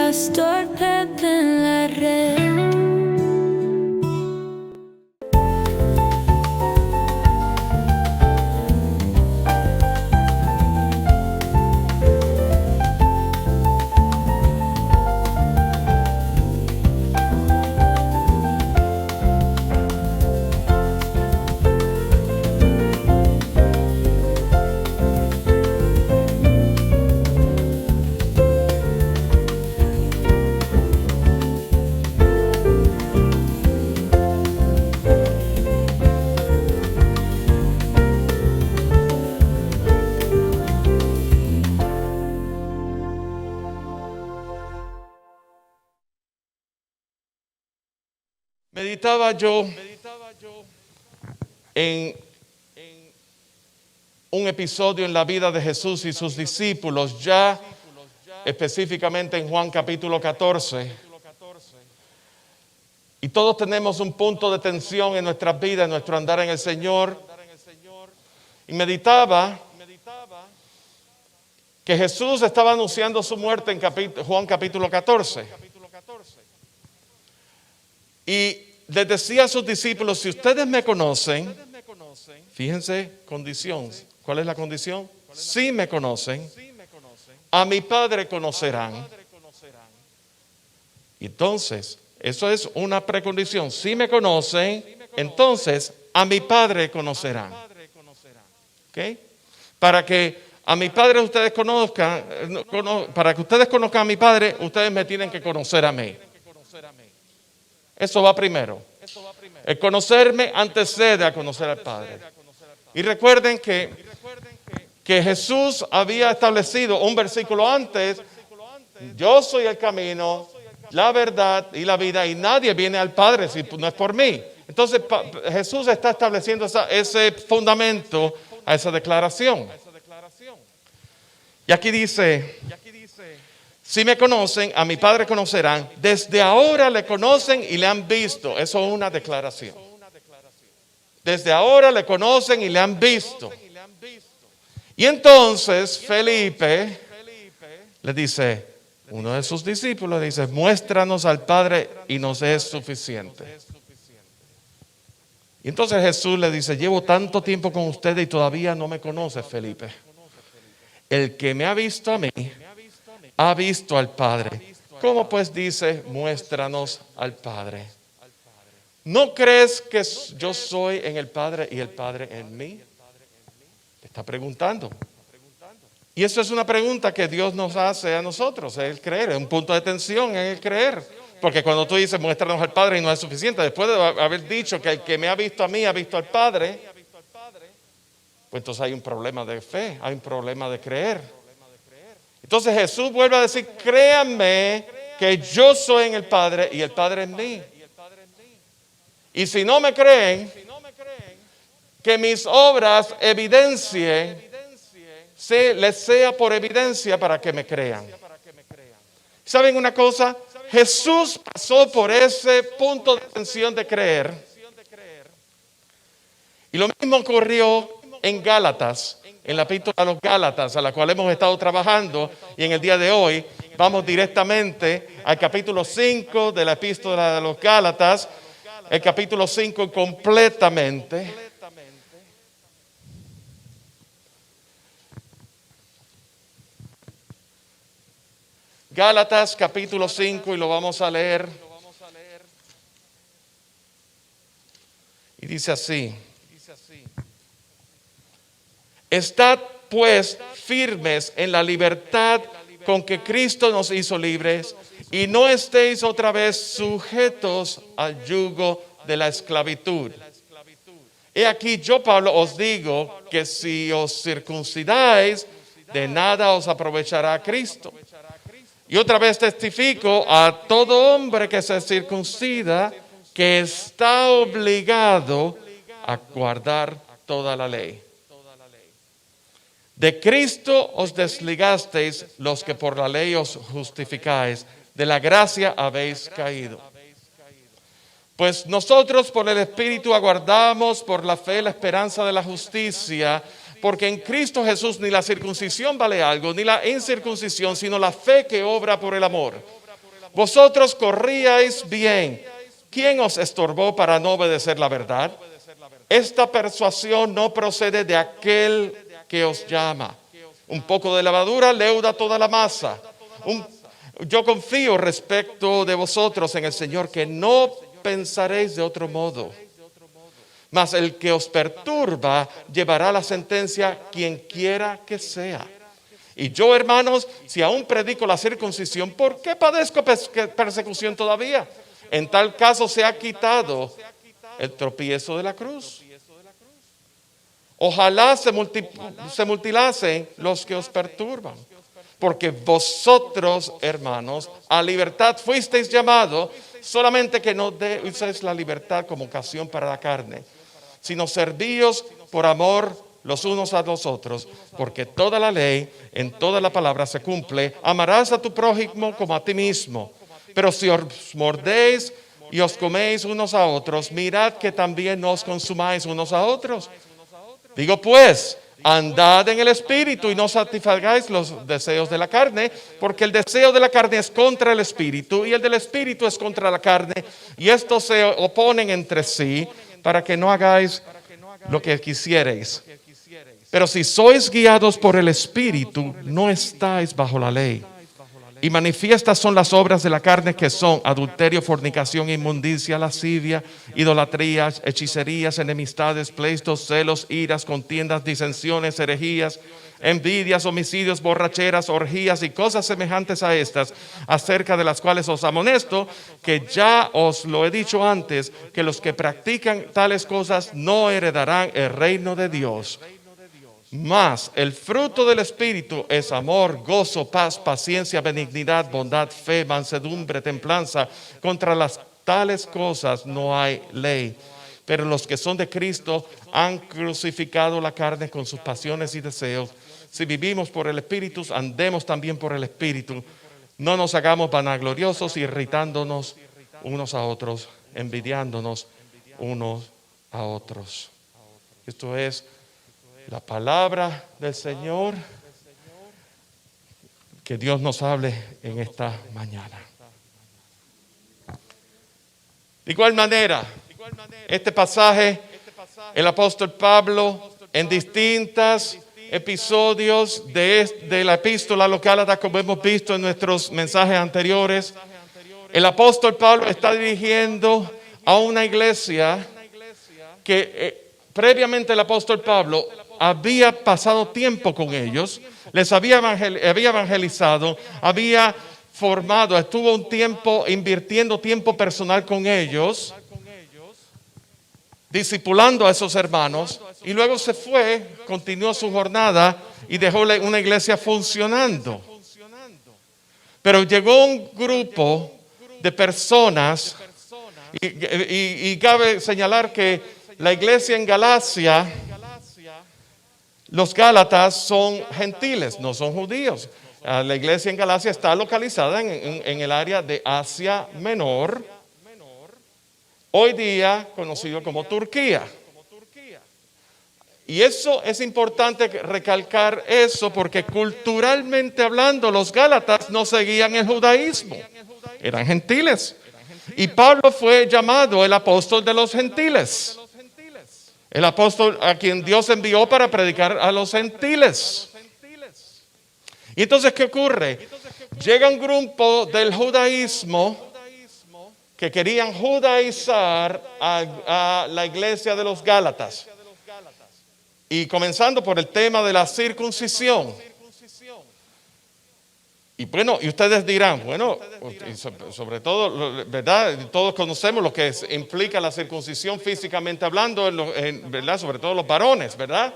pastor Pepe en la red. Meditaba yo en un episodio en la vida de Jesús y sus discípulos, ya específicamente en Juan capítulo 14. Y todos tenemos un punto de tensión en nuestras vidas, en nuestro andar en el Señor. Y meditaba que Jesús estaba anunciando su muerte en Juan capítulo 14. Y les decía a sus discípulos, si ustedes me conocen, fíjense, condición. ¿Cuál es la condición? Si me conocen, a mi Padre conocerán. Y entonces, eso es una precondición. Si me conocen, entonces a mi Padre conocerán. ¿Ok? Para que a mi Padre ustedes conozcan, para que ustedes conozcan a mi Padre, ustedes me tienen que conocer a mí. Eso va primero. El conocerme antecede a conocer al Padre. Y recuerden que Jesús había establecido un versículo antes: yo soy el camino, la verdad y la vida, y nadie viene al Padre si no es por mí. Entonces Jesús está estableciendo ese fundamento a esa declaración. Y aquí dice: si me conocen, a mi Padre conocerán. Desde ahora le conocen y le han visto. Eso es una declaración. Desde ahora le conocen y le han visto. Y entonces Felipe le dice, uno de sus discípulos le dice, muéstranos al Padre y nos es suficiente. Y entonces Jesús le dice, llevo tanto tiempo con ustedes y todavía no me conoces, Felipe. El que me ha visto a mí, ha visto al Padre. ¿Cómo pues dice, muéstranos al Padre? ¿No crees que yo soy en el Padre y el Padre en mí? Le está preguntando. Y eso es una pregunta que Dios nos hace a nosotros, es el creer, es un punto de tensión en el creer. Porque cuando tú dices, muéstranos al Padre y no es suficiente, después de haber dicho que el que me ha visto a mí, ha visto al Padre, pues entonces hay un problema de fe, hay un problema de creer. Entonces Jesús vuelve a decir, créanme que yo soy en el Padre y el Padre en mí. Y si no me creen, que mis obras evidencien, les sea por evidencia para que me crean. ¿Saben una cosa? Jesús pasó por ese punto de tensión de creer. Y lo mismo ocurrió en Gálatas. En la epístola a los Gálatas, a la cual hemos estado trabajando, y en el día de hoy vamos directamente al capítulo 5 de la epístola de los Gálatas, el capítulo 5 completamente. Gálatas capítulo 5 y lo vamos a leer. Y dice así. Estad pues firmes en la libertad con que Cristo nos hizo libres y no estéis otra vez sujetos al yugo de la esclavitud. He aquí yo, Pablo, os digo que si os circuncidáis, de nada os aprovechará Cristo. Y otra vez testifico a todo hombre que se circuncida que está obligado a guardar toda la ley. De Cristo os desligasteis los que por la ley os justificáis, de la gracia habéis caído. Pues nosotros por el Espíritu aguardamos por la fe la esperanza de la justicia, porque en Cristo Jesús ni la circuncisión vale algo, ni la incircuncisión, sino la fe que obra por el amor. Vosotros corríais bien. ¿Quién os estorbó para no obedecer la verdad? Esta persuasión no procede de aquel que os llama. Un poco de levadura leuda toda la masa. Yo confío respecto de vosotros en el Señor que no pensaréis de otro modo. Mas el que os perturba llevará la sentencia quien quiera que sea. Y yo, hermanos, si aún predico la circuncisión, ¿por qué padezco persecución todavía? En tal caso se ha quitado el tropiezo de la cruz. Ojalá se mutilasen los que os perturban. Porque vosotros, hermanos, a libertad fuisteis llamados, solamente que no uséis la libertad como ocasión para la carne, sino servíos por amor los unos a los otros, porque toda la ley en toda la palabra se cumple. Amarás a tu prójimo como a ti mismo. Pero si os mordéis y os coméis unos a otros, mirad que también no os consumáis unos a otros. Digo pues, andad en el Espíritu y no satisfagáis los deseos de la carne, porque el deseo de la carne es contra el Espíritu y el del Espíritu es contra la carne, y estos se oponen entre sí para que no hagáis lo que quisierais. Pero si sois guiados por el Espíritu, no estáis bajo la ley. Y manifiestas son las obras de la carne, que son adulterio, fornicación, inmundicia, lascivia, idolatrías, hechicerías, enemistades, pleitos, celos, iras, contiendas, disensiones, herejías, envidias, homicidios, borracheras, orgías y cosas semejantes a estas, acerca de las cuales os amonesto, que ya os lo he dicho antes, que los que practican tales cosas no heredarán el reino de Dios. Mas el fruto del Espíritu es amor, gozo, paz, paciencia, benignidad, bondad, fe, mansedumbre, templanza. Contra las tales cosas no hay ley. Pero los que son de Cristo han crucificado la carne con sus pasiones y deseos. Si vivimos por el Espíritu, andemos también por el Espíritu. No nos hagamos vanagloriosos, irritándonos unos a otros, envidiándonos unos a otros. Esto es la palabra del Señor. Que Dios nos hable en esta mañana. De igual manera, este pasaje, el apóstol Pablo, en distintos episodios de la epístola a los Gálatas, como hemos visto en nuestros mensajes anteriores, el apóstol Pablo está dirigiendo a una iglesia que previamente el apóstol Pablo había pasado tiempo con ellos, les había evangelizado, había formado, estuvo un tiempo invirtiendo tiempo personal con ellos, discipulando a esos hermanos, y luego se fue, continuó su jornada y dejó una iglesia funcionando. Pero llegó un grupo de personas, y cabe señalar que la iglesia en Galacia, los Gálatas son gentiles, no son judíos. La iglesia en Galacia está localizada en el área de Asia Menor, hoy día conocido como Turquía. Y eso es importante recalcar eso, porque culturalmente hablando los Gálatas no seguían el judaísmo, eran gentiles. Y Pablo fue llamado el apóstol de los gentiles. El apóstol a quien Dios envió para predicar a los gentiles. Y entonces, ¿qué ocurre? Llega un grupo del judaísmo que querían judaizar a la iglesia de los Gálatas. Y comenzando por el tema de la circuncisión. Y bueno, y ustedes dirán, bueno, sobre todo, ¿verdad? Todos conocemos lo que implica la circuncisión físicamente hablando, ¿verdad? Sobre todo los varones, ¿verdad?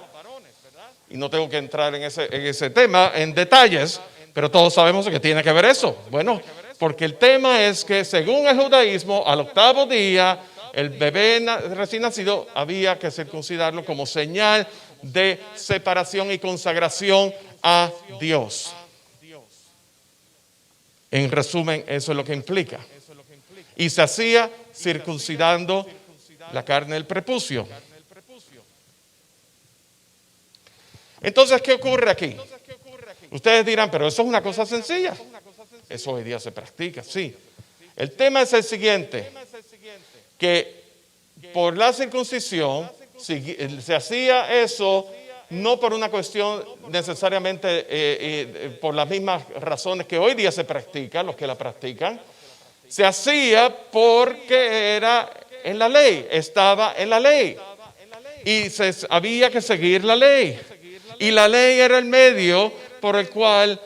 Y no tengo que entrar en ese tema, en detalles, pero todos sabemos que tiene que ver eso. Bueno, porque el tema es que según el judaísmo, al octavo día, el bebé recién nacido había que circuncidarlo como señal de separación y consagración a Dios. En resumen, eso es lo que implica. Y se hacía circuncidando la carne del prepucio. Entonces, ¿qué ocurre aquí? Ustedes dirán, pero eso es una cosa sencilla. Eso hoy día se practica, sí. El tema es el siguiente, que por la circuncisión se hacía eso no por una cuestión necesariamente por las mismas razones que hoy día se practican, los que la practican. Se hacía porque era en la ley, estaba en la ley. Y había que seguir la ley. Y la ley era el medio por el cual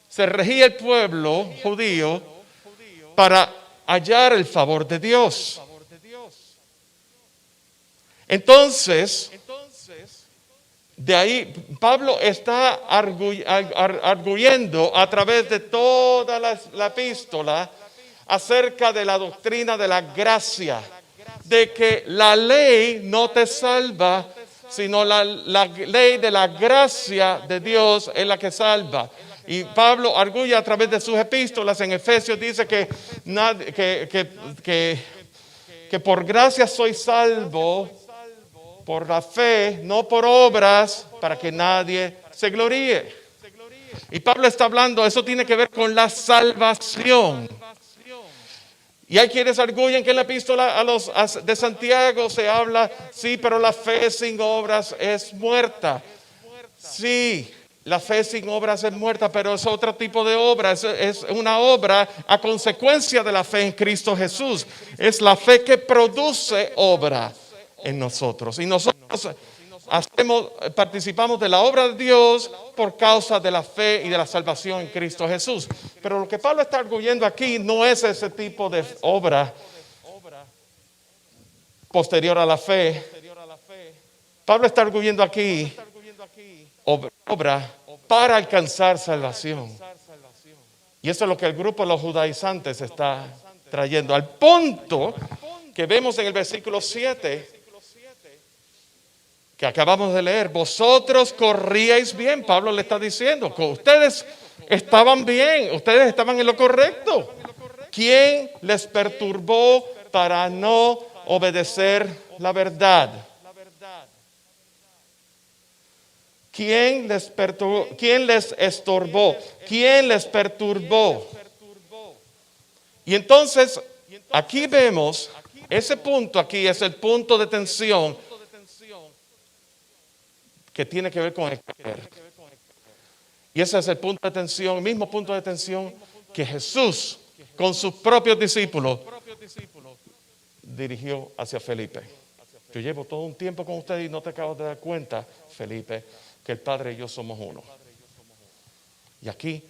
se regía el pueblo judío para hallar el favor de Dios. Entonces, de ahí Pablo está arguyendo a través de toda la epístola acerca de la doctrina de la gracia, de que la ley no te salva, sino la ley de la gracia de Dios es la que salva. Y Pablo arguye a través de sus epístolas. En Efesios dice que por gracia soy salvo por la fe, no por obras, para que nadie se gloríe. Y Pablo está hablando, eso tiene que ver con la salvación. Y hay quienes arguyen que en la epístola de Santiago se habla, sí, pero la fe sin obras es muerta. Sí, la fe sin obras es muerta, pero es otro tipo de obra, es una obra a consecuencia de la fe en Cristo Jesús. Es la fe que produce obra en nosotros. Y nosotros participamos de la obra de Dios por causa de la fe y de la salvación en Cristo Jesús. Pero lo que Pablo está arguyendo aquí no es ese tipo de obra posterior a la fe. Pablo está arguyendo aquí obra para alcanzar salvación. Y eso es lo que el grupo de los judaizantes está trayendo. Al punto que vemos en el versículo 7 que acabamos de leer, vosotros corríais bien. Pablo le está diciendo que ustedes estaban bien, ustedes estaban en lo correcto. ¿Quién les perturbó para no obedecer la verdad? ¿Quién les perturbó? ¿Quién les estorbó? ¿Quién les perturbó? Y entonces aquí vemos ese punto, aquí es el punto de tensión que tiene que ver con el creer. Y ese es el punto de tensión, el mismo punto de tensión que Jesús con sus propios discípulos dirigió hacia Felipe. Yo llevo todo un tiempo con ustedes y no te acabas de dar cuenta, Felipe, que el Padre y yo somos uno. Y aquí,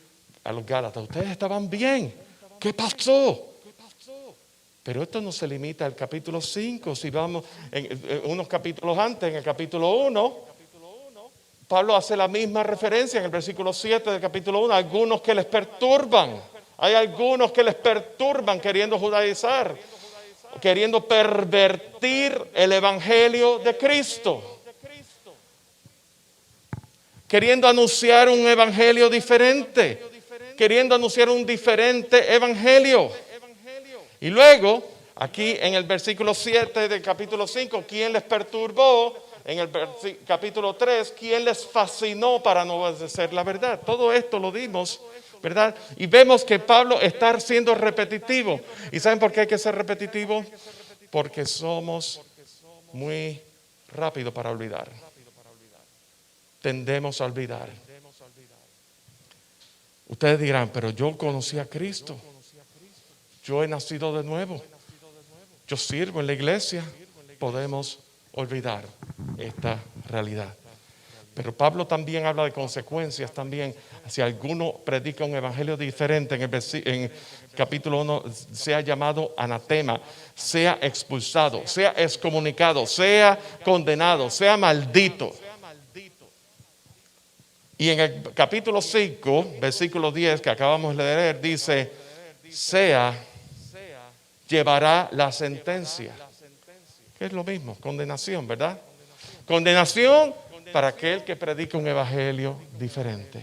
a los Gálatas, ustedes estaban bien. ¿Qué pasó? Pero esto no se limita al capítulo 5. Si vamos en unos capítulos antes, en el capítulo 1, Pablo hace la misma referencia en el versículo 7 del capítulo 1. Algunos que les perturban. Hay algunos que les perturban queriendo judaizar, queriendo pervertir el evangelio de Cristo, queriendo anunciar un evangelio diferente, queriendo anunciar un diferente evangelio. Y luego, aquí en el versículo 7 del capítulo 5, ¿quién les perturbó? En el capítulo 3, ¿quién les fascinó para no obedecer la verdad? Todo esto lo dimos, ¿verdad? Y vemos que Pablo está siendo repetitivo. ¿Y saben por qué hay que ser repetitivo? Porque somos muy rápidos para olvidar. Tendemos a olvidar. Ustedes dirán, pero yo conocí a Cristo. Yo he nacido de nuevo. Yo sirvo en la iglesia. Podemos olvidar esta realidad. Pero Pablo también habla de consecuencias también. Si alguno predica un evangelio diferente, en capítulo 1, sea llamado anatema, sea expulsado, sea excomunicado, sea condenado, sea maldito. Y en el capítulo 5, versículo 10 que acabamos de leer, dice, llevará la sentencia. Que es lo mismo, condenación, ¿verdad? Condenación para aquel que predica un evangelio diferente.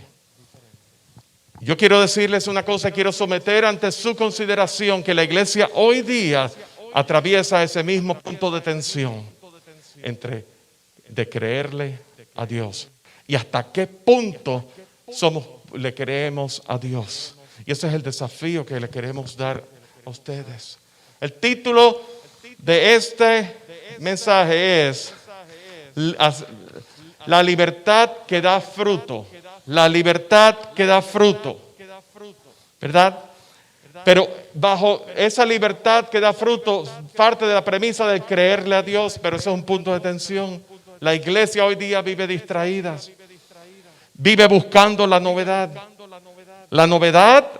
Yo quiero decirles una cosa, quiero someter ante su consideración que la iglesia hoy día atraviesa ese mismo punto de tensión entre de creerle a Dios y hasta qué punto le creemos a Dios. Y ese es el desafío que le queremos dar a ustedes. El título de este mensaje es La libertad que da fruto. La libertad que da fruto. ¿Verdad? Pero bajo esa libertad que da fruto, parte de la premisa de creerle a Dios, pero eso es un punto de tensión. La iglesia hoy día vive distraída, vive buscando la novedad. La novedad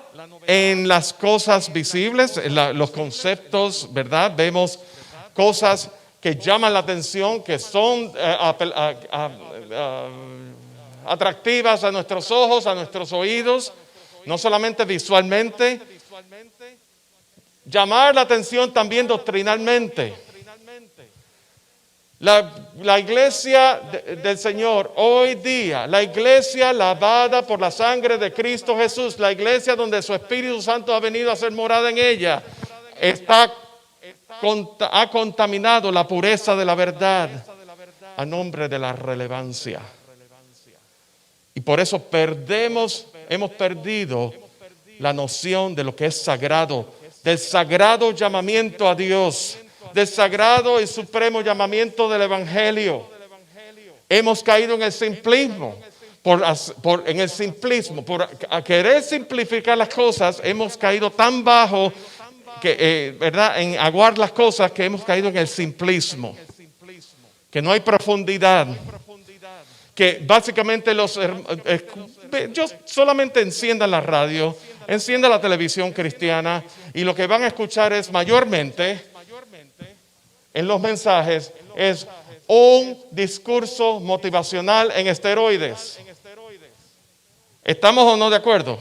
en las cosas visibles, en los conceptos, ¿verdad? Vemos cosas que llaman la atención, que son atractivas a nuestros ojos, a nuestros oídos, no solamente visualmente. Llamar la atención también doctrinalmente. La iglesia del Señor hoy día, la iglesia lavada por la sangre de Cristo Jesús, la iglesia donde su Espíritu Santo ha venido a ser morada en ella, ha contaminado la pureza de la verdad a nombre de la relevancia. Y por eso hemos perdido la noción de lo que es sagrado, del sagrado llamamiento a Dios, del sagrado y supremo llamamiento del Evangelio. Hemos caído en el simplismo, por querer simplificar las cosas, hemos caído tan bajo que, ¿verdad? En aguar las cosas, que hemos caído en el simplismo, que no hay profundidad, que básicamente yo solamente encienda la radio, encienda la televisión cristiana y lo que van a escuchar es mayormente en los mensajes es un discurso motivacional en esteroides. ¿Estamos o no de acuerdo?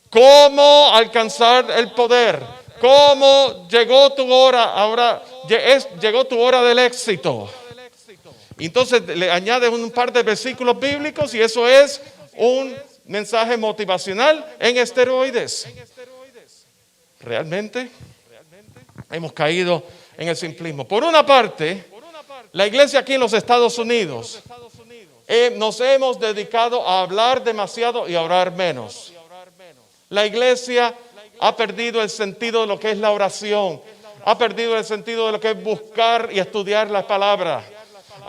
¿Cómo alcanzar el poder? ¿Cómo llegó tu hora? Ahora llegó tu hora del éxito. Entonces le añades un par de versículos bíblicos y eso es un mensaje motivacional en esteroides. Realmente hemos caído en el simplismo. Por una parte, la iglesia aquí en los Estados Unidos nos hemos dedicado a hablar demasiado y a orar menos. La iglesia ha perdido el sentido de lo que es la oración, ha perdido el sentido de lo que es buscar y estudiar la palabra.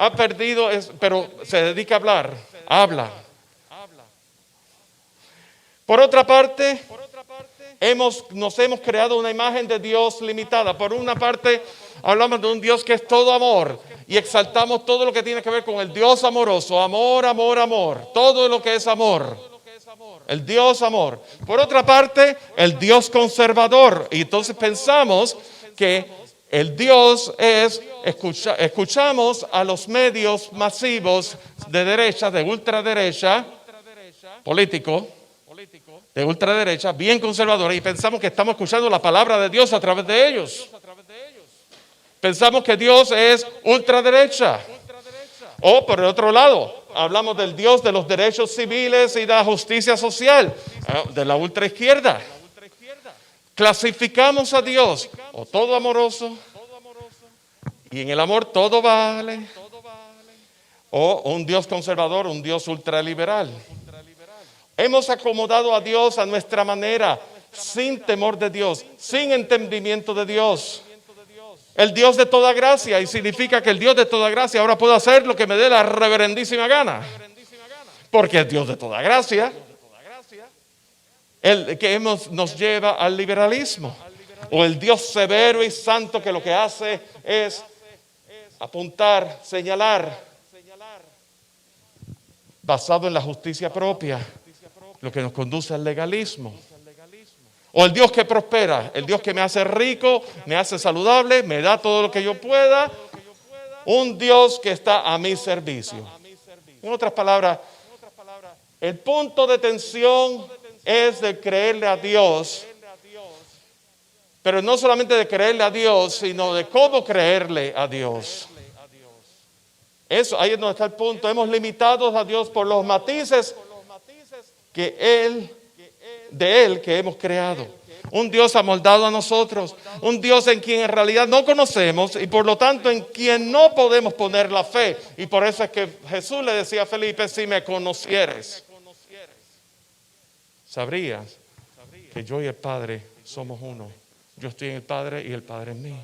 Ha perdido, pero se dedica a hablar, habla. Por otra parte, nos hemos creado una imagen de Dios limitada. Por una parte, hablamos de un Dios que es todo amor y exaltamos todo lo que tiene que ver con el Dios amoroso. Amor, amor, amor. Todo lo que es amor. El Dios amor. Por otra parte, el Dios conservador. Y entonces pensamos que el Dios es, escuchamos a los medios masivos de derecha, de ultraderecha, político, de ultraderecha, bien conservadora, y pensamos que estamos escuchando la palabra de Dios a través de ellos. Pensamos que Dios es ultraderecha. O por el otro lado, hablamos del Dios de los derechos civiles y de la justicia social, de la ultraizquierda. Clasificamos a Dios o todo amoroso y en el amor todo vale, o un Dios conservador, un Dios ultraliberal. Hemos acomodado a Dios a nuestra manera, sin temor de Dios, sin entendimiento de Dios. El Dios de toda gracia, y significa que el Dios de toda gracia ahora puede hacer lo que me dé la reverendísima gana, porque es Dios de toda gracia. El que nos lleva al liberalismo, o el Dios severo y santo que lo que hace es apuntar, señalar, basado en la justicia propia, lo que nos conduce al legalismo. O el Dios que prospera, el Dios que me hace rico, me hace saludable, me da todo lo que yo pueda. Un Dios que está a mi servicio. En otras palabras, el punto de tensión es de creerle a Dios, pero no solamente de creerle a Dios, sino de cómo creerle a Dios. Eso, ahí es donde está el punto. Hemos limitado a Dios por los matices de Él que hemos creado. Un Dios amoldado a nosotros, un Dios en quien en realidad no conocemos y por lo tanto en quien no podemos poner la fe. Y por eso es que Jesús le decía a Felipe: si me conocieres. sabrías que yo y el Padre somos uno. Yo estoy en el Padre y el Padre en mí.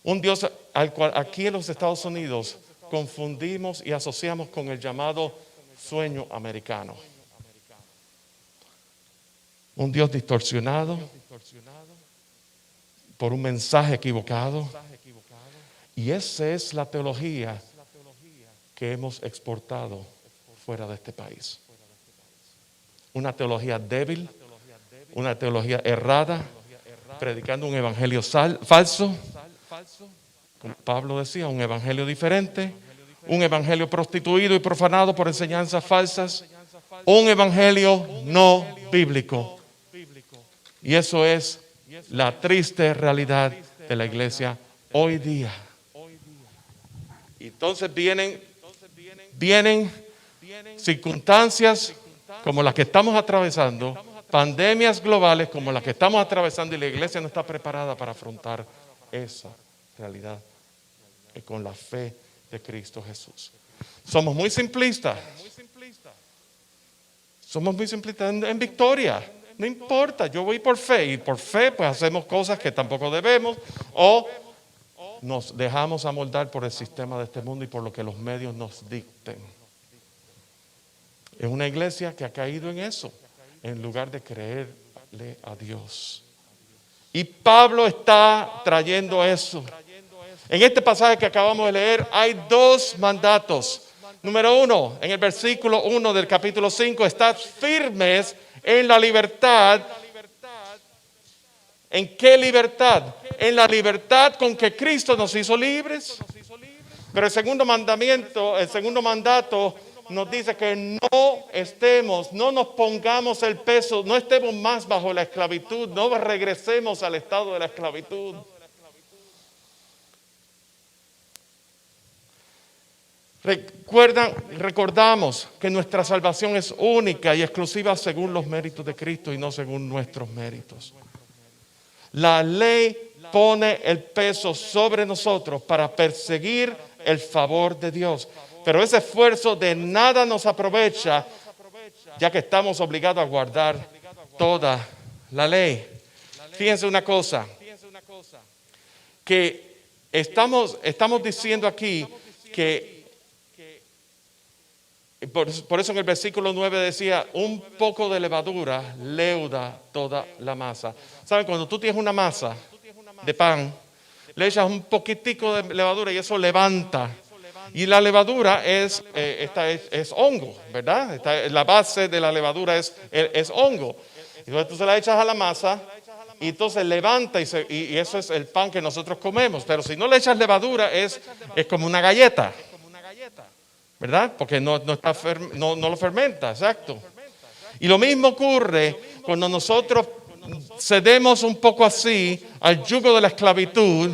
Un Dios al cual aquí en los Estados Unidos confundimos y asociamos con el llamado sueño americano. Un Dios distorsionado por un mensaje equivocado. Y esa es la teología que hemos exportado fuera de este país. Una teología débil, una teología errada, predicando un evangelio falso, como Pablo decía, un evangelio diferente, un evangelio prostituido y profanado por enseñanzas falsas, un evangelio no bíblico. Y eso es la triste realidad de la iglesia hoy día. Y entonces vienen circunstancias como las que estamos atravesando, pandemias globales como las que estamos atravesando, y la iglesia no está preparada para afrontar esa realidad con la fe de Cristo Jesús. Somos muy simplistas. Somos muy simplistas en victoria. No importa, yo voy por fe, y por fe pues hacemos cosas que tampoco debemos, o nos dejamos amoldar por el sistema de este mundo y por lo que los medios nos dicten. Es una iglesia que ha caído en eso, en lugar de creerle a Dios. Y Pablo está trayendo eso. En este pasaje que acabamos de leer hay dos mandatos. Número 1, en el versículo 1 del capítulo 5, estad firmes en la libertad. ¿En qué libertad? En la libertad con que Cristo nos hizo libres. Pero el segundo mandato nos dice que no nos pongamos el peso, no estemos más bajo la esclavitud, no regresemos al estado de la esclavitud. Recordamos que nuestra salvación es única y exclusiva según los méritos de Cristo y no según nuestros méritos. La ley pone el peso sobre nosotros para perseguir el favor de Dios. Pero ese esfuerzo de nada nos aprovecha, ya que estamos obligados a guardar toda la ley. Fíjense una cosa, que estamos diciendo aquí que, por eso en el versículo 9 decía, un poco de levadura leuda toda la masa. ¿Saben? Cuando tú tienes una masa de pan, le echas un poquitico de levadura y eso levanta. Y la levadura es hongo, ¿verdad? La base de la levadura es hongo. Entonces tú se la echas a la masa y entonces levanta y eso es el pan que nosotros comemos. Pero si no le echas levadura es como una galleta, ¿verdad? Porque no lo fermenta, exacto. Y lo mismo ocurre cuando nosotros cedemos un poco así al yugo de la esclavitud,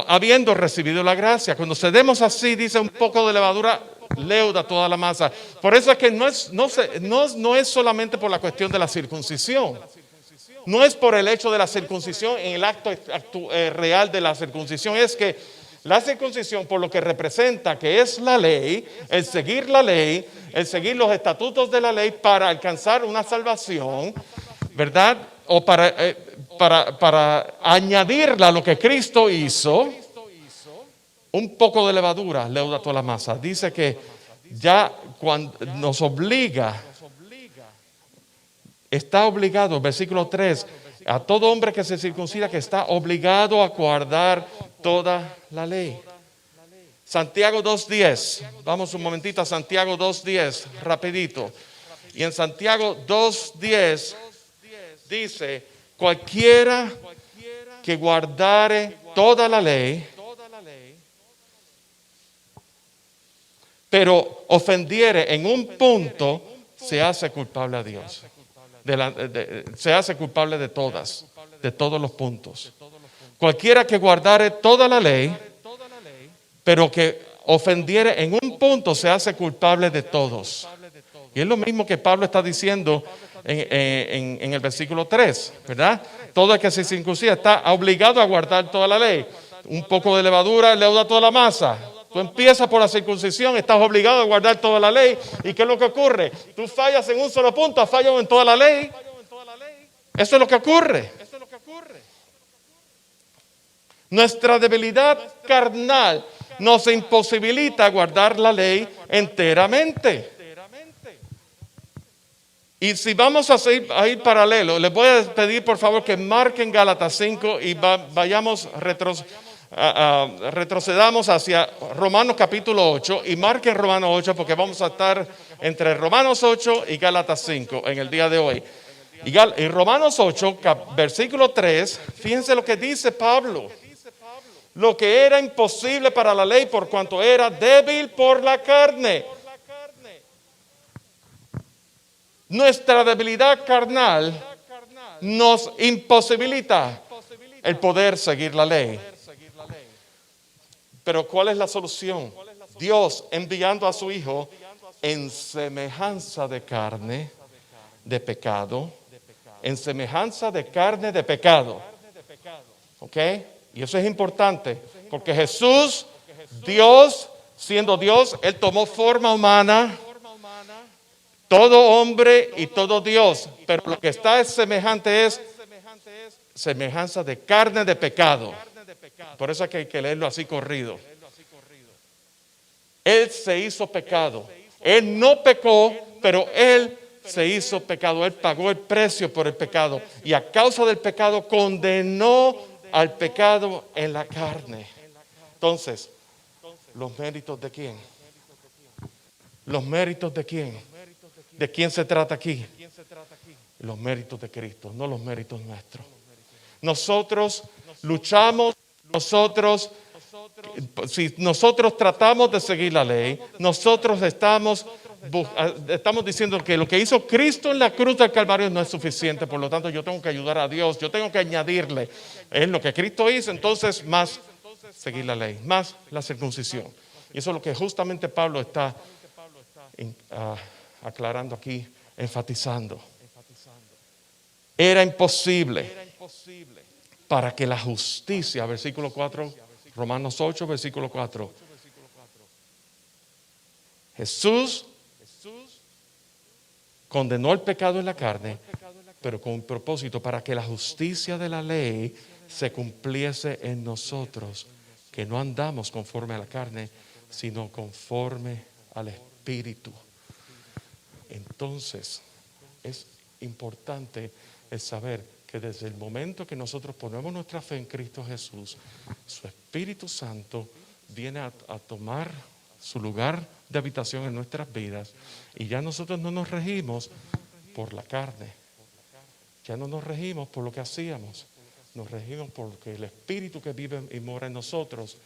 habiendo recibido la gracia. Cuando cedemos así, dice, un poco de levadura leuda toda la masa. Por eso es que no es solamente por la cuestión de la circuncisión. No es por el hecho de la circuncisión en el acto real de la circuncisión. Es que la circuncisión, por lo que representa, que es la ley, el seguir la ley, el seguir los estatutos de la ley para alcanzar una salvación, ¿verdad? O para añadirla a lo que Cristo hizo, un poco de levadura leuda toda la masa. Dice que ya cuando nos obliga, está obligado, versículo 3, a todo hombre que se circuncida que está obligado a guardar toda la ley. Santiago 2:10, vamos un momentito a Santiago 2:10, rapidito. Y en Santiago 2:10 dice, cualquiera que guardare toda la ley, pero ofendiere en un punto, se hace culpable a Dios. Se hace culpable de todos los puntos. Cualquiera que guardare toda la ley, pero que ofendiere en un punto, se hace culpable de todos. Y es lo mismo que Pablo está diciendo en el versículo 3, ¿verdad? Todo el que se circuncida está obligado a guardar toda la ley. Un poco de levadura leuda toda la masa. Tú empiezas por la circuncisión, estás obligado a guardar toda la ley. ¿Y qué es lo que ocurre? Tú fallas en un solo punto, has fallado en toda la ley. Eso es lo que ocurre. Nuestra debilidad carnal nos imposibilita guardar la ley enteramente. Y si vamos a ir paralelo, les voy a pedir por favor que marquen Gálatas 5 y retrocedamos hacia Romanos capítulo 8 y marquen Romanos 8 porque vamos a estar entre Romanos 8 y Gálatas 5 en el día de hoy. Y Romanos 8, versículo 3, fíjense lo que dice Pablo. Lo que era imposible para la ley por cuanto era débil por la carne. Nuestra debilidad carnal nos imposibilita el poder seguir la ley. Pero ¿cuál es la solución? Dios enviando a su Hijo en semejanza de carne, de pecado, en semejanza de carne de pecado. ¿Ok? Y eso es importante, porque Jesús, Dios, siendo Dios, Él tomó forma humana, todo hombre y todo Dios, pero lo que está es semejanza de carne de pecado. Por eso es que hay que leerlo así corrido. Él se hizo pecado. Él no pecó, pero Él se hizo pecado. Él pagó el precio por el pecado. Y a causa del pecado condenó al pecado en la carne. Entonces, ¿los méritos de quién? ¿Los méritos de quién? ¿De quién se trata aquí? Los méritos de Cristo, no los méritos nuestros. Nosotros luchamos, si nosotros tratamos de seguir la ley, nosotros estamos diciendo que lo que hizo Cristo en la cruz del Calvario no es suficiente, por lo tanto yo tengo que ayudar a Dios, yo tengo que añadirle, es lo que Cristo hizo, entonces más seguir la ley, más la circuncisión. Y eso es lo que justamente Pablo está aclarando aquí, enfatizando. Era imposible para que la justicia, versículo 4, Romanos 8, versículo 4. Jesús condenó el pecado en la carne, pero con un propósito para que la justicia de la ley se cumpliese en nosotros, que no andamos conforme a la carne, sino conforme al Espíritu. Entonces, es importante el saber que desde el momento que nosotros ponemos nuestra fe en Cristo Jesús, su Espíritu Santo viene a tomar su lugar de habitación en nuestras vidas y ya nosotros no nos regimos por la carne, ya no nos regimos por lo que hacíamos, nos regimos porque el Espíritu que vive y mora en nosotros,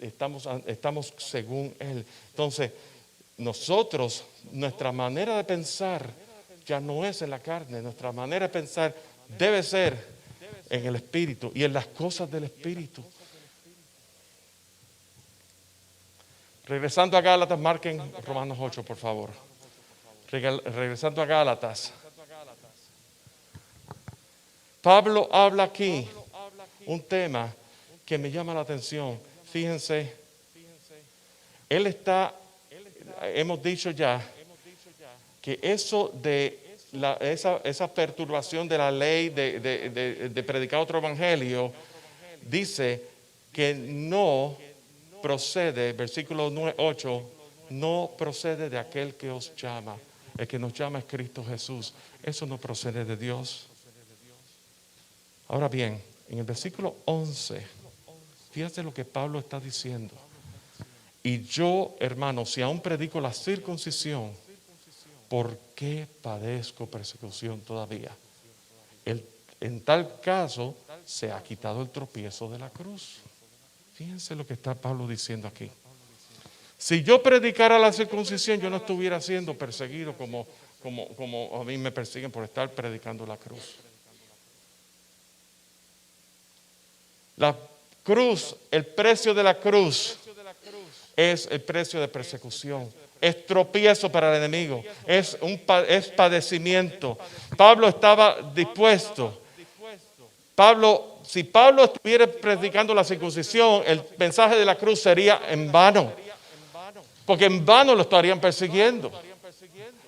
estamos según Él. Entonces, nosotros, nuestra manera de pensar ya no es en la carne, nuestra manera de pensar debe ser en el Espíritu y en las cosas del Espíritu. Regresando a Gálatas, marquen Romanos 8, por favor. Regresando a Gálatas. Pablo habla aquí un tema que me llama la atención. Fíjense, hemos dicho ya que eso de esa perturbación de la ley de predicar otro evangelio, dice que no procede, versículo 8, no procede de aquel que os llama. El que nos llama es Cristo Jesús. Eso no procede de Dios. Ahora bien, en el versículo 11, fíjate lo que Pablo está diciendo. Y yo, hermano, si aún predico la circuncisión, ¿por qué padezco persecución todavía? En tal caso, se ha quitado el tropiezo de la cruz. Fíjense lo que está Pablo diciendo aquí. Si yo predicara la circuncisión, yo no estuviera siendo perseguido como a mí me persiguen por estar predicando la cruz. La cruz, el precio de la cruz es el precio de persecución. Es tropiezo para el enemigo. Es padecimiento. Pablo estaba dispuesto. Pablo si Pablo estuviera predicando la circuncisión, el mensaje de la cruz sería en vano. Porque en vano lo estarían persiguiendo.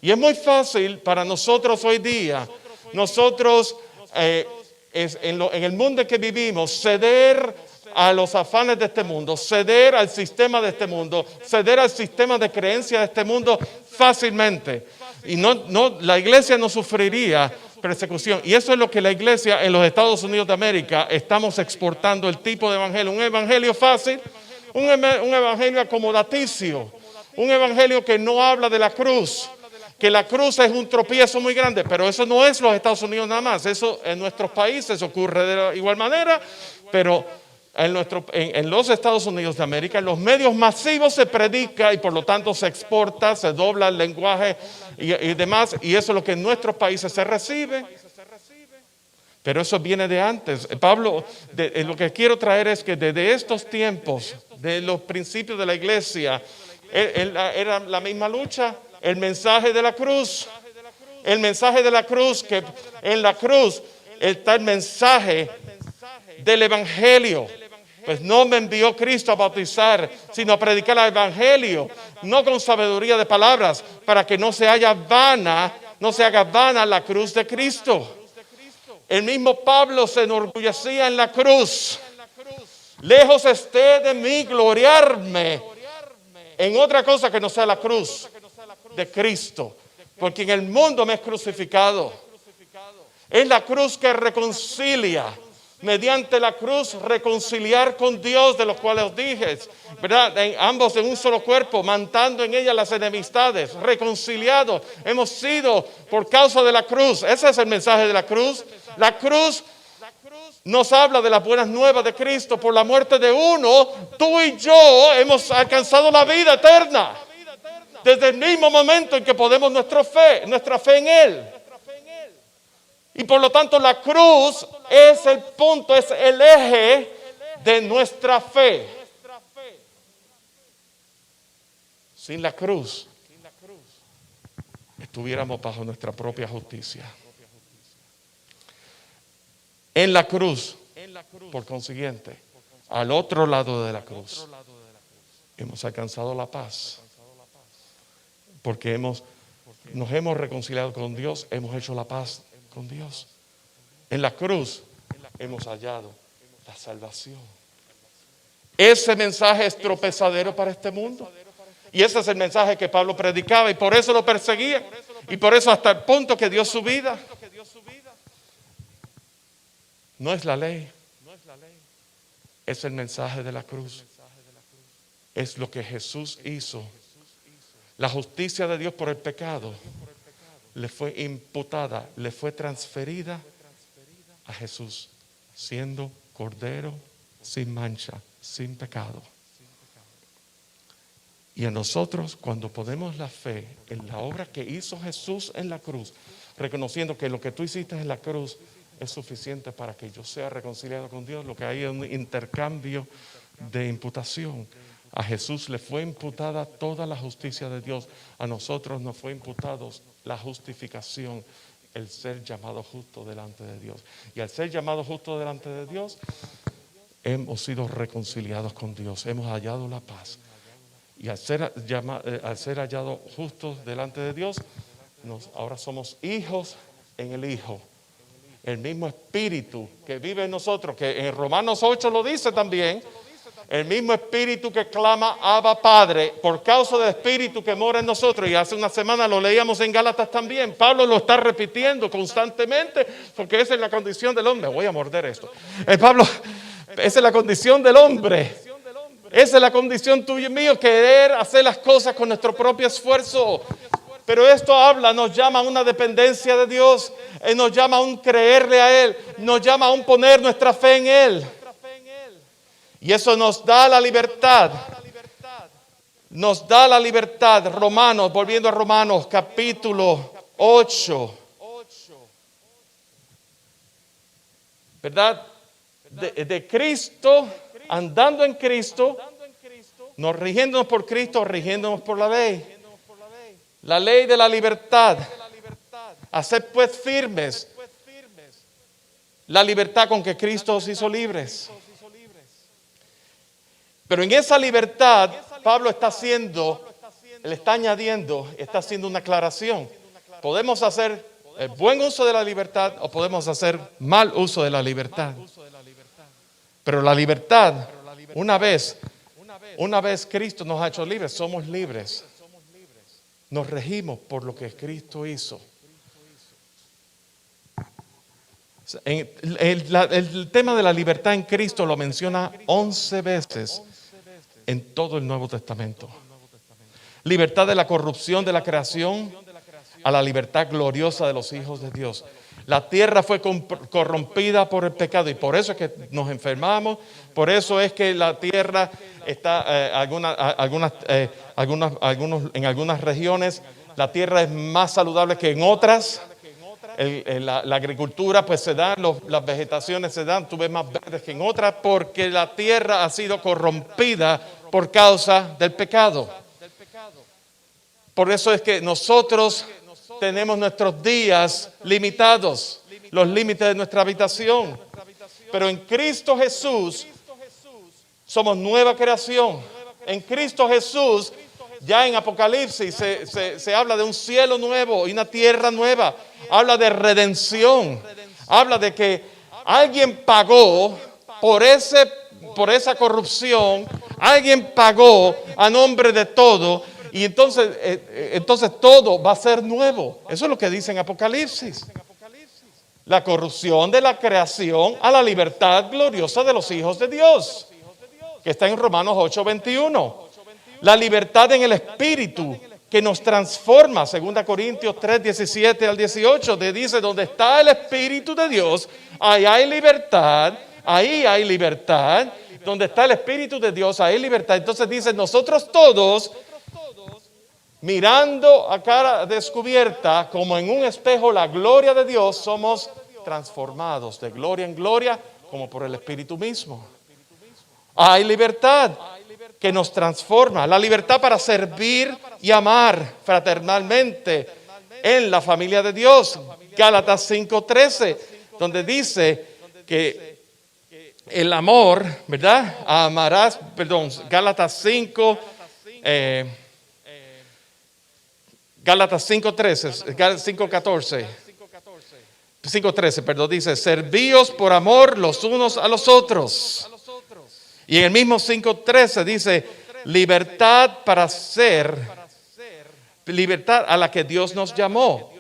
Y es muy fácil para nosotros hoy día, nosotros en el mundo en que vivimos, ceder a los afanes de este mundo, ceder al sistema de este mundo, ceder al sistema de creencias de este mundo fácilmente. Y la iglesia no sufriría persecución. Y eso es lo que la iglesia en los Estados Unidos de América estamos exportando, el tipo de evangelio. Un evangelio fácil, un evangelio acomodaticio, un evangelio que no habla de la cruz. Que la cruz es un tropiezo muy grande, pero eso no es los Estados Unidos nada más. Eso en nuestros países ocurre de la igual manera, pero en los Estados Unidos de América, en los medios masivos se predica y por lo tanto se exporta, se dobla el lenguaje y demás, y eso es lo que en nuestros países se recibe. Pero eso viene de antes. Pablo, lo que quiero traer es que desde estos tiempos, de los principios de la iglesia, era la misma lucha. El mensaje de la cruz. El mensaje de la cruz, que en la cruz está el mensaje del evangelio. Pues no me envió Cristo a bautizar, sino a predicar el evangelio, no con sabiduría de palabras, para que no se haga vana la cruz de Cristo. El mismo Pablo se enorgullecía en la cruz. Lejos esté de mí gloriarme en otra cosa que no sea la cruz de Cristo, porque en el mundo me es crucificado. Es la cruz que reconcilia. Mediante la cruz reconciliar con Dios, de los cuales os dije, ¿verdad? Ambos en un solo cuerpo, mantando en ella las enemistades, reconciliados. Hemos sido por causa de la cruz. Ese es el mensaje de la cruz. La cruz nos habla de las buenas nuevas de Cristo. Por la muerte de uno, tú y yo hemos alcanzado la vida eterna. Desde el mismo momento en que podemos nuestra fe en Él. Y por lo tanto la cruz es el punto, es el eje de nuestra fe. Sin la cruz, estuviéramos bajo nuestra propia justicia. En la cruz, por consiguiente, al otro lado de la cruz, hemos alcanzado la paz. Porque nos hemos reconciliado con Dios, hemos hecho la paz con Dios. En la cruz hemos hallado la salvación. Ese mensaje es tropezadero para este mundo. Y ese es el mensaje que Pablo predicaba y por eso lo perseguía. Y por eso hasta el punto que dio su vida. No es la ley. Es el mensaje de la cruz. Es lo que Jesús hizo. La justicia de Dios por el pecado le fue imputada, le fue transferida a Jesús, siendo cordero sin mancha, sin pecado. Y a nosotros, cuando ponemos la fe en la obra que hizo Jesús en la cruz, reconociendo que lo que tú hiciste en la cruz es suficiente para que yo sea reconciliado con Dios, lo que hay es un intercambio de imputación. A Jesús le fue imputada toda la justicia de Dios. A nosotros nos fue imputada la justificación, el ser llamado justo delante de Dios. Y al ser llamado justo delante de Dios, hemos sido reconciliados con Dios. Hemos hallado la paz. Y al ser hallados justos delante de Dios, ahora somos hijos en el Hijo. El mismo Espíritu que vive en nosotros, que en Romanos 8 lo dice también. El mismo Espíritu que clama Abba Padre, por causa del Espíritu que mora en nosotros. Y hace una semana lo leíamos en Gálatas también. Pablo lo está repitiendo constantemente porque esa es la condición del hombre. Voy a morder esto. Pablo, esa es la condición del hombre. Esa es la condición tuya y mío, querer hacer las cosas con nuestro propio esfuerzo. Pero esto nos llama a una dependencia de Dios. Nos llama a un creerle a Él. Nos llama a un poner nuestra fe en Él. Y eso nos da la libertad. Nos da la libertad. Romanos, volviendo a Romanos, capítulo 8. ¿Verdad? De Cristo, andando en Cristo, nos rigiéndonos por Cristo, rigiéndonos por la ley. La ley de la libertad. Haced pues firmes la libertad con que Cristo os hizo libres. Pero en esa libertad, Pablo le está añadiendo, está haciendo una aclaración. Podemos hacer el buen uso de la libertad o podemos hacer mal uso de la libertad. Pero la libertad, una vez Cristo nos ha hecho libres, somos libres. Nos regimos por lo que Cristo hizo. El tema de la libertad en Cristo lo menciona 11 veces en todo el Nuevo Testamento. Libertad de la corrupción de la creación a la libertad gloriosa de los hijos de Dios. La tierra fue corrompida por el pecado y por eso es que nos enfermamos, por eso es que la tierra está, en algunas regiones, la tierra es más saludable que en otras. La agricultura pues se da, las vegetaciones se dan, tú ves más verdes que en otras porque la tierra ha sido corrompida por causa del pecado. Por eso es que nosotros tenemos nuestros días limitados, los límites de nuestra habitación. Pero en Cristo Jesús somos nueva creación. En Cristo Jesús, ya en Apocalipsis se habla de un cielo nuevo y una tierra nueva. Habla de redención. Habla de que alguien pagó por esa corrupción. Alguien pagó a nombre de todo. Y entonces todo va a ser nuevo. Eso es lo que dice en Apocalipsis. La corrupción de la creación a la libertad gloriosa de los hijos de Dios, que está en Romanos 8:21. La libertad en el Espíritu que nos transforma, 2 Corintios 3:17 al 18, te dice, donde está el Espíritu de Dios, ahí hay libertad, ahí hay libertad. Donde está el Espíritu de Dios, ahí hay libertad. Entonces dice, nosotros todos, mirando a cara descubierta, como en un espejo, la gloria de Dios, somos transformados de gloria en gloria, como por el Espíritu mismo. Hay libertad que nos transforma, la libertad para servir y amar fraternalmente en la familia de Dios. Gálatas 5:13, donde dice que el amor, ¿verdad? Amarás, Gálatas 5:13, 5:13, dice, servíos por amor los unos a los otros. Y en el mismo 5:13 dice, libertad a la que Dios nos llamó.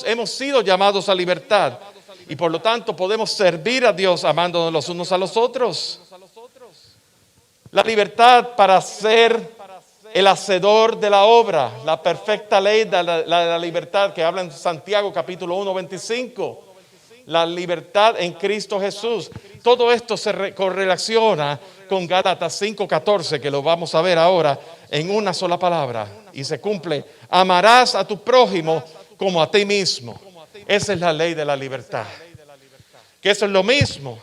Hemos sido llamados a libertad. Y por lo tanto podemos servir a Dios amándonos los unos a los otros. La libertad para ser el hacedor de la obra, la perfecta ley de la libertad que habla en Santiago capítulo 1:25. La libertad en Cristo Jesús. Todo esto se correlaciona con Gálatas 5:14, que lo vamos a ver ahora en una sola palabra. Y se cumple, amarás a tu prójimo como a ti mismo. Esa es la ley de la libertad. Que eso es lo mismo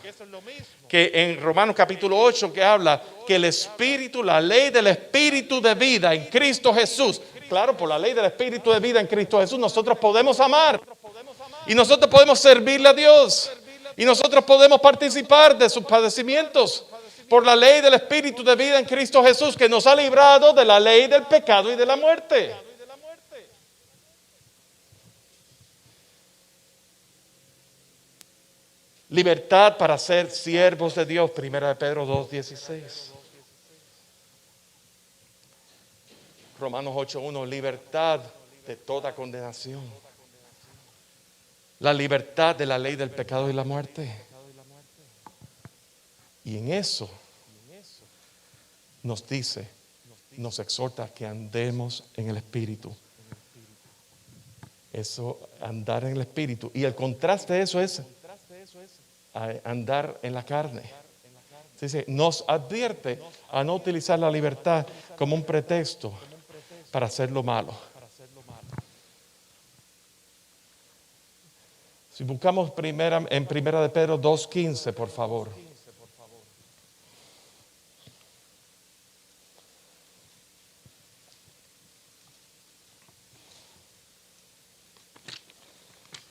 que en Romanos capítulo 8, que habla que el Espíritu, la ley del Espíritu de vida en Cristo Jesús. Claro, por la ley del Espíritu de vida en Cristo Jesús nosotros podemos amar. Y nosotros podemos servirle a Dios. Y nosotros podemos participar de sus padecimientos. Por la ley del Espíritu de vida en Cristo Jesús, que nos ha librado de la ley del pecado y de la muerte. Libertad para ser siervos de Dios, 1 Pedro 2:16. Romanos 8:1, libertad de toda condenación. La libertad de la ley del pecado y la muerte. Y en eso nos dice, nos exhorta que andemos en el Espíritu. Eso, andar en el Espíritu. Y el contraste de eso es andar en la carne. Dice, nos advierte a no utilizar la libertad como un pretexto para hacer lo malo. Si buscamos en primera de Pedro 2:15, por favor.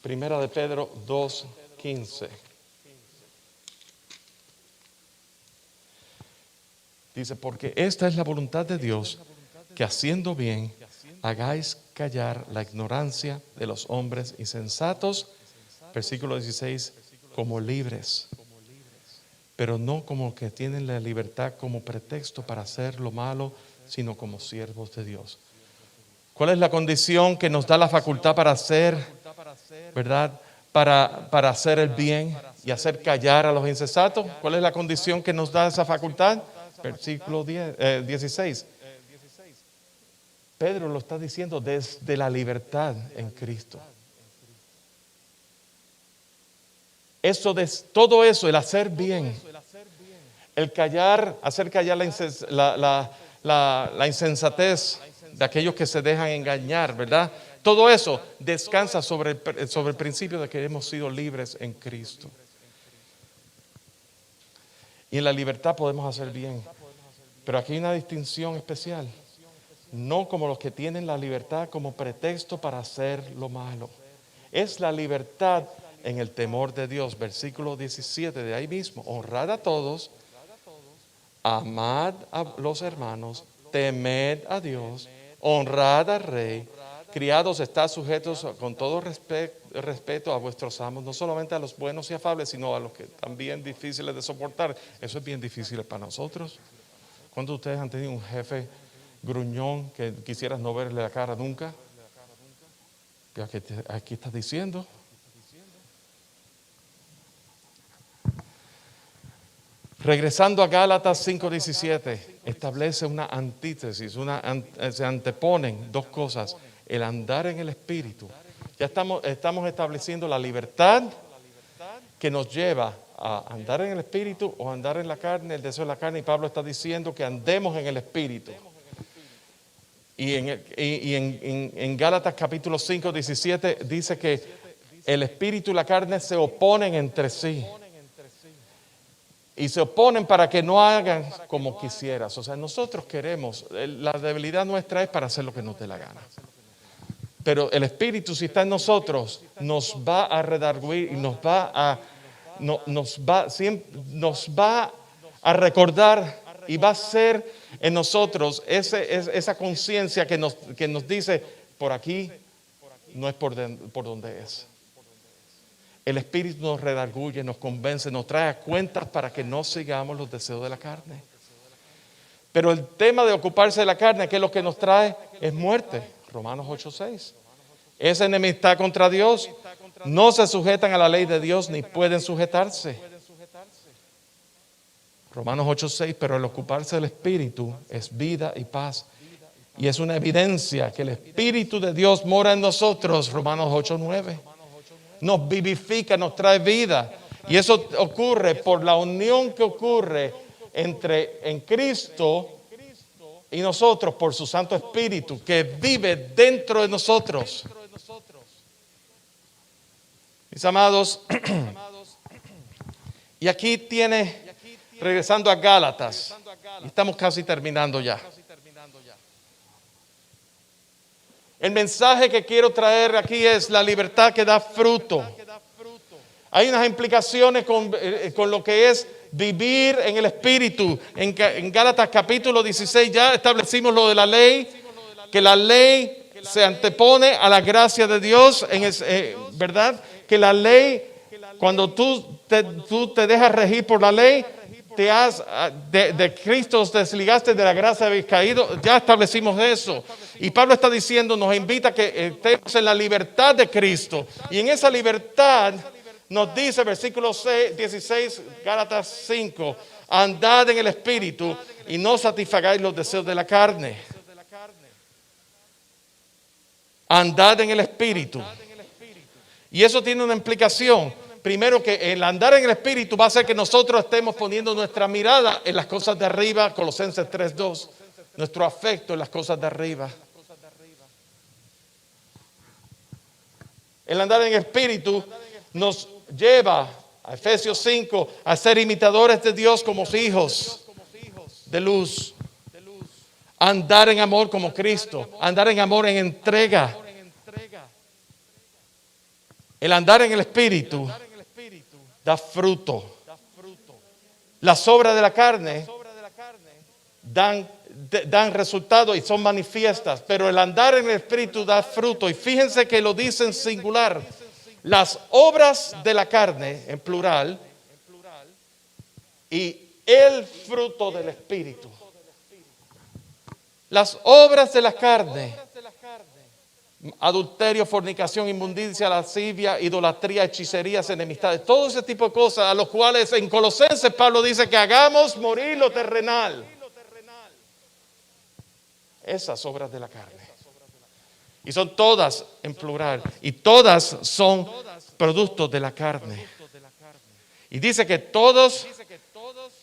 Primera de Pedro 2:15. 15. Dice, porque esta es la voluntad de Dios, que haciendo bien hagáis callar la ignorancia de los hombres insensatos, versículo 16, como libres, pero no como que tienen la libertad como pretexto para hacer lo malo, sino como siervos de Dios. ¿Cuál es la condición que nos da la facultad para hacer, verdad? Para hacer el bien y hacer callar a los insensatos. ¿Cuál es la condición que nos da esa facultad? Versículo 16. Pedro lo está diciendo desde la libertad en Cristo. Todo eso, el hacer bien, el callar, hacer callar la insensatez de aquellos que se dejan engañar, ¿verdad? Todo eso descansa sobre el principio de que hemos sido libres en Cristo. Y en la libertad podemos hacer bien. Pero aquí hay una distinción especial. No como los que tienen la libertad como pretexto para hacer lo malo. Es la libertad en el temor de Dios. Versículo 17 de ahí mismo. Honrad a todos, amad a los hermanos, temed a Dios, honrad al rey. Criados, estad sujetos con todo respeto a vuestros amos, no solamente a los buenos y afables, sino a los que también difíciles de soportar. Eso es bien difícil para nosotros. ¿Cuántos de ustedes han tenido un jefe gruñón que quisieras no verle la cara nunca? Aquí está diciendo. Regresando a Gálatas 5:17, establece una antítesis, se anteponen dos cosas. El andar en el Espíritu. Ya estamos estableciendo la libertad que nos lleva a andar en el Espíritu o andar en la carne, el deseo de la carne. Y Pablo está diciendo que andemos en el Espíritu. Y en Gálatas capítulo 5:17 dice que el Espíritu y la carne se oponen entre sí. Y se oponen para que no hagan como quisieras. O sea, nosotros queremos, la debilidad nuestra es para hacer lo que nos dé la gana. Pero el Espíritu, si está en nosotros, nos va a redarguir y nos va a recordar y va a ser en nosotros esa conciencia que nos dice, por aquí no es por donde es. El Espíritu nos redarguye, nos convence, nos trae a cuentas para que no sigamos los deseos de la carne. Pero el tema de ocuparse de la carne, ¿qué es lo que nos trae? Es muerte. Romanos 8:6. Es enemistad contra Dios. No se sujetan a la ley de Dios ni pueden sujetarse. Romanos 8:6. Pero el ocuparse del Espíritu es vida y paz. Y es una evidencia que el Espíritu de Dios mora en nosotros. Romanos 8:9. Nos vivifica, nos trae vida. Y eso ocurre por la unión que ocurre en Cristo y nosotros por su Santo Espíritu que vive dentro de nosotros. Mis amados, y aquí regresando a Gálatas, y estamos casi terminando ya. El mensaje que quiero traer aquí es la libertad que da fruto. Hay unas implicaciones con lo que es vivir en el Espíritu. En Gálatas capítulo 16 ya establecimos lo de la ley, que la ley se antepone a la gracia de Dios, ¿verdad? Que la ley, cuando tú te dejas regir por la ley, de Cristo te desligaste de la gracia, habéis caído. Ya establecimos eso. Y Pablo está diciendo, nos invita a que estemos en la libertad de Cristo. Y en esa libertad nos dice, versículo 16, Gálatas 5, andad en el Espíritu y no satisfagáis los deseos de la carne. Andad en el Espíritu. Y eso tiene una implicación. Primero, que el andar en el Espíritu va a hacer que nosotros estemos poniendo nuestra mirada en las cosas de arriba, Colosenses 3:2. Nuestro afecto en las cosas de arriba. El andar en el Espíritu nos lleva a Efesios 5 a ser imitadores de Dios como hijos de luz. Andar en amor como Cristo. Andar en amor en entrega. El andar en el Espíritu da fruto. Las obras de la carne dan resultado y son manifiestas, pero el andar en el Espíritu da fruto. Y fíjense que lo dice en singular. Las obras de la carne, en plural, y el fruto del Espíritu. Las obras de la carne: adulterio, fornicación, inmundicia, lascivia, idolatría, hechicerías, enemistades, todo ese tipo de cosas, a los cuales en Colosenses Pablo dice que hagamos morir lo terrenal. Esas obras de la carne. Y son todas en plural. Y todas son productos de la carne. Y dice que todos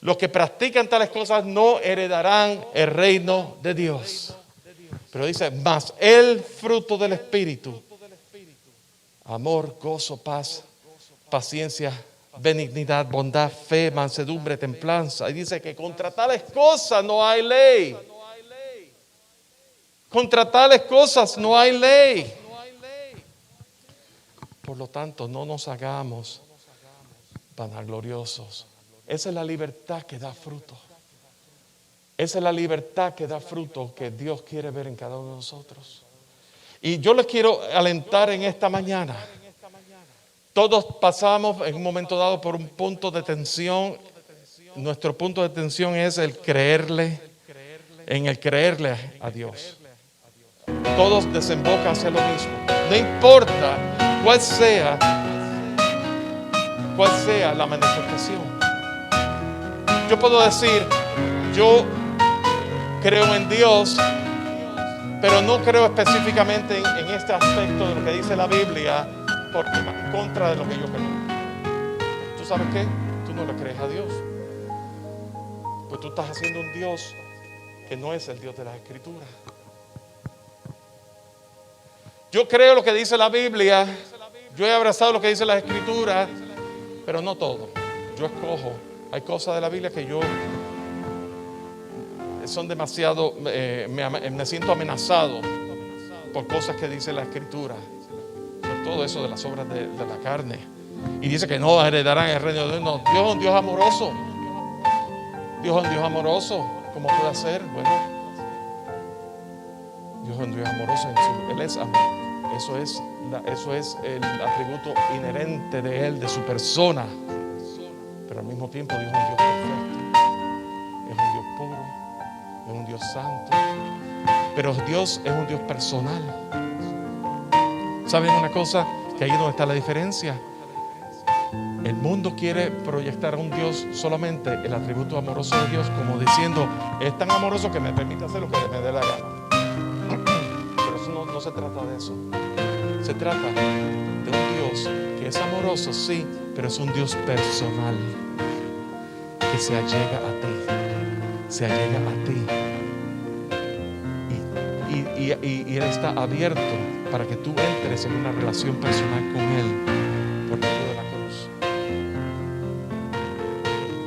los que practican tales cosas no heredarán el reino de Dios. Pero dice, más el fruto del Espíritu: amor, gozo, paz, paciencia, benignidad, bondad, fe, mansedumbre, templanza. Y dice que contra tales cosas no hay ley. Contra tales cosas no hay ley. Por lo tanto, no nos hagamos vanagloriosos. Esa es la libertad que da fruto. Esa es la libertad que da fruto que Dios quiere ver en cada uno de nosotros. Y yo les quiero alentar en esta mañana. Todos pasamos en un momento dado por un punto de tensión. Nuestro punto de tensión es el creerle a Dios. Todos desembocan hacia lo mismo. No importa cuál sea la manifestación. Yo puedo decir, yo creo en Dios, pero no creo específicamente en este aspecto de lo que dice la Biblia, porque va en contra de lo que yo creo. ¿Tú sabes qué? Tú no le crees a Dios. Pues tú estás haciendo un Dios que no es el Dios de las Escrituras. Yo creo lo que dice la Biblia, yo he abrazado lo que dice las Escrituras, pero no todo. Yo escojo. Hay cosas de la Biblia que yo son demasiado, me siento amenazado por cosas que dice la Escritura, sobre todo eso de las obras de la carne. Y dice que no heredarán el reino de Dios. No, Dios es un Dios amoroso. Dios es un Dios amoroso. ¿Cómo puede ser? Bueno, Dios es un Dios amoroso. Él es amor. Eso es el atributo inherente de Él, de su persona. Pero al mismo tiempo Dios es un Dios perfecto. Es un Dios puro. Es un Dios santo. Pero Dios es un Dios personal. ¿Saben una cosa? Que ahí es donde está la diferencia. El mundo quiere proyectar a un Dios solamente el atributo amoroso de Dios, como diciendo, es tan amoroso que me permite hacer lo que me dé la gana. Pero eso no se trata de eso. Se trata de un Dios que es amoroso, sí, pero es un Dios personal, que se allega a ti. Se allega a ti. Y Él está abierto para que tú entres en una relación personal con Él por medio de la cruz,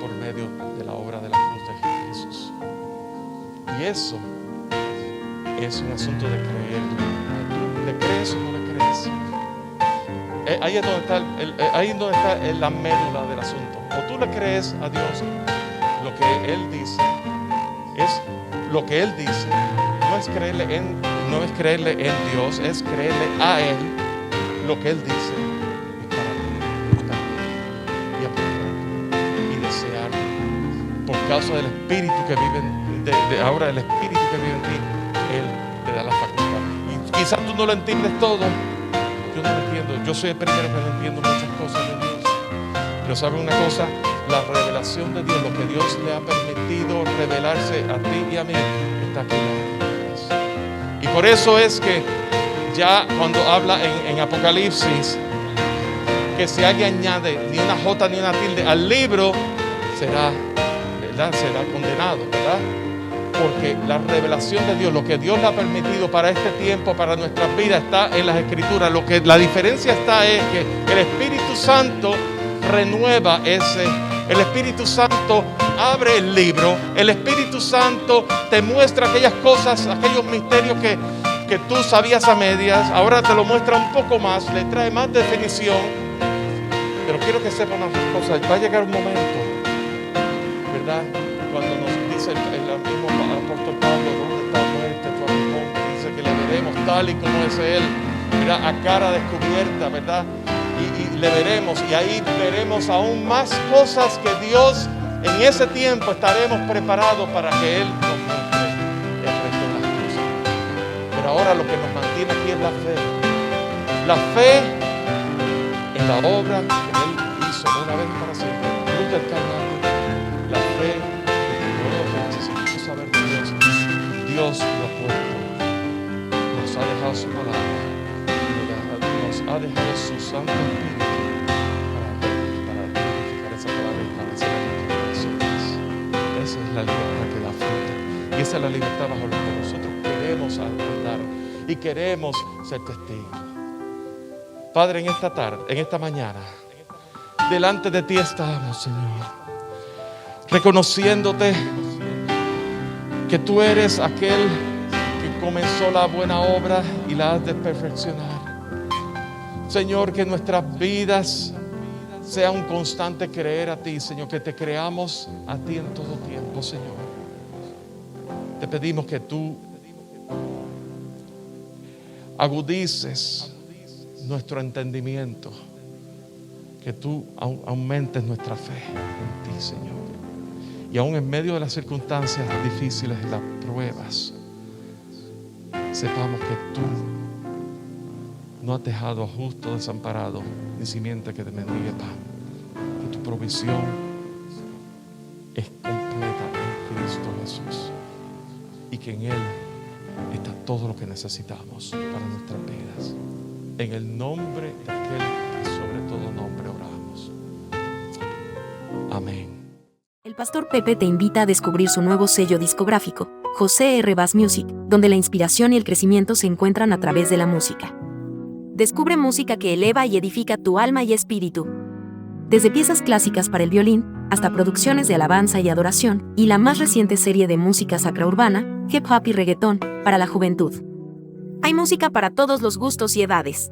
por medio de la obra de la cruz de Jesús. Y eso es un asunto de creer. ¿Le crees o no le crees? Ahí es donde está la médula del asunto. O tú le crees a Dios lo que Él dice, es lo que Él dice. No es creerle en Dios, es creerle a Él. Lo que Él dice es para ti, y apuntar y desear. Por causa del Espíritu que vive ahora el Espíritu que vive en ti, Él te da la facultad. Y quizás tú no lo entiendes todo. Yo no lo entiendo. Yo soy el primero que no entiendo muchas cosas de Dios. Pero ¿saben una cosa? La revelación de Dios, lo que Dios le ha permitido revelarse a ti y a mí, está aquí. Y por eso es que ya cuando habla en Apocalipsis, que si alguien añade ni una jota ni una tilde al libro, será condenado, ¿verdad? Porque la revelación de Dios, lo que Dios le ha permitido para este tiempo, para nuestras vidas, está en las Escrituras. La diferencia está es que el Espíritu Santo renueva el Espíritu Santo abre el libro, el Espíritu Santo te muestra aquellas cosas, aquellos misterios que tú sabías a medias, ahora te lo muestra un poco más, le trae más definición. Pero quiero que sepan unas cosas. Va a llegar un momento, ¿verdad? Cuando nos dice el mismo apóstol Pablo, ¿dónde está muerte tu aguijón? Dice que le veremos tal y como es Él, ¿verdad? A cara descubierta, ¿verdad? Y le veremos, y ahí veremos aún más cosas que Dios en ese tiempo estaremos preparados para que Él nos muestre el resto de las cosas. Pero ahora lo que nos mantiene aquí es la fe. La fe en la obra que Él hizo una vez para siempre, cruz del Calvario. La fe en que todo lo que necesitamos saber de Dios, Dios lo ha puesto, nos ha dejado su palabra, nos ha dejado su Santo Espíritu para verificar esa palabra y establecer en nuestros corazones. Esa es la libertad que da fruto. Y esa es la libertad bajo la que nosotros queremos andar y queremos ser testigos. Padre, en esta tarde, en esta mañana, delante de ti estamos, Señor, reconociéndote que tú eres aquel que comenzó la buena obra y la has de perfeccionar. Señor, que nuestras vidas sea un constante creer a ti, Señor, que te creamos a ti en todo tiempo, Señor. Te pedimos que tú agudices nuestro entendimiento, que tú aumentes nuestra fe en ti, Señor. Y aún en medio de las circunstancias difíciles, las pruebas, sepamos que tú no has dejado a justo desamparado, ni simiente que te mendigue pan. Que tu provisión es completa en Cristo Jesús. Y que en Él está todo lo que necesitamos para nuestras vidas. En el nombre de aquel que sobre todo nombre oramos. Amén. El Pastor Pepe te invita a descubrir su nuevo sello discográfico, José R. Bass Music, donde la inspiración y el crecimiento se encuentran a través de la música. Descubre música que eleva y edifica tu alma y espíritu. Desde piezas clásicas para el violín, hasta producciones de alabanza y adoración, y la más reciente serie de música sacra urbana, hip hop y reggaetón, para la juventud. Hay música para todos los gustos y edades.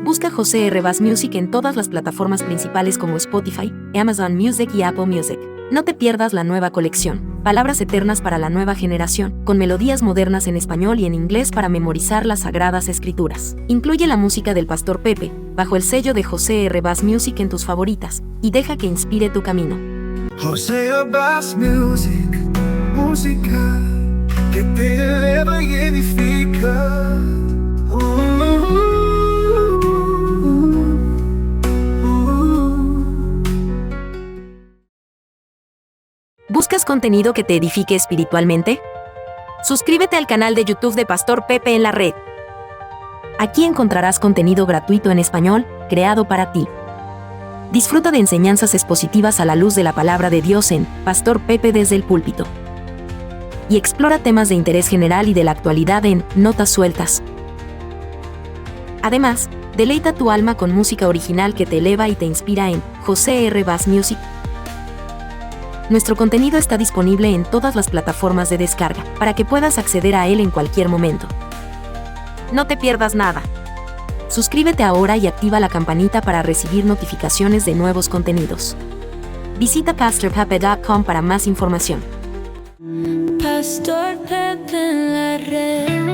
Busca José R. Bass Music en todas las plataformas principales como Spotify, Amazon Music y Apple Music. No te pierdas la nueva colección, Palabras Eternas para la Nueva Generación, con melodías modernas en español y en inglés para memorizar las Sagradas Escrituras. Incluye la música del Pastor Pepe, bajo el sello de José R. Bass Music en tus favoritas, y deja que inspire tu camino. José R. Bass Music, música que te eleva y edifica. ¿Buscas contenido que te edifique espiritualmente? Suscríbete al canal de YouTube de Pastor Pepe en la red. Aquí encontrarás contenido gratuito en español, creado para ti. Disfruta de enseñanzas expositivas a la luz de la palabra de Dios en Pastor Pepe desde el púlpito. Y explora temas de interés general y de la actualidad en Notas Sueltas. Además, deleita tu alma con música original que te eleva y te inspira en José R. Bass Music. Nuestro contenido está disponible en todas las plataformas de descarga, para que puedas acceder a él en cualquier momento. No te pierdas nada. Suscríbete ahora y activa la campanita para recibir notificaciones de nuevos contenidos. Visita pastorpepe.com para más información. Pastor Pepe en la red.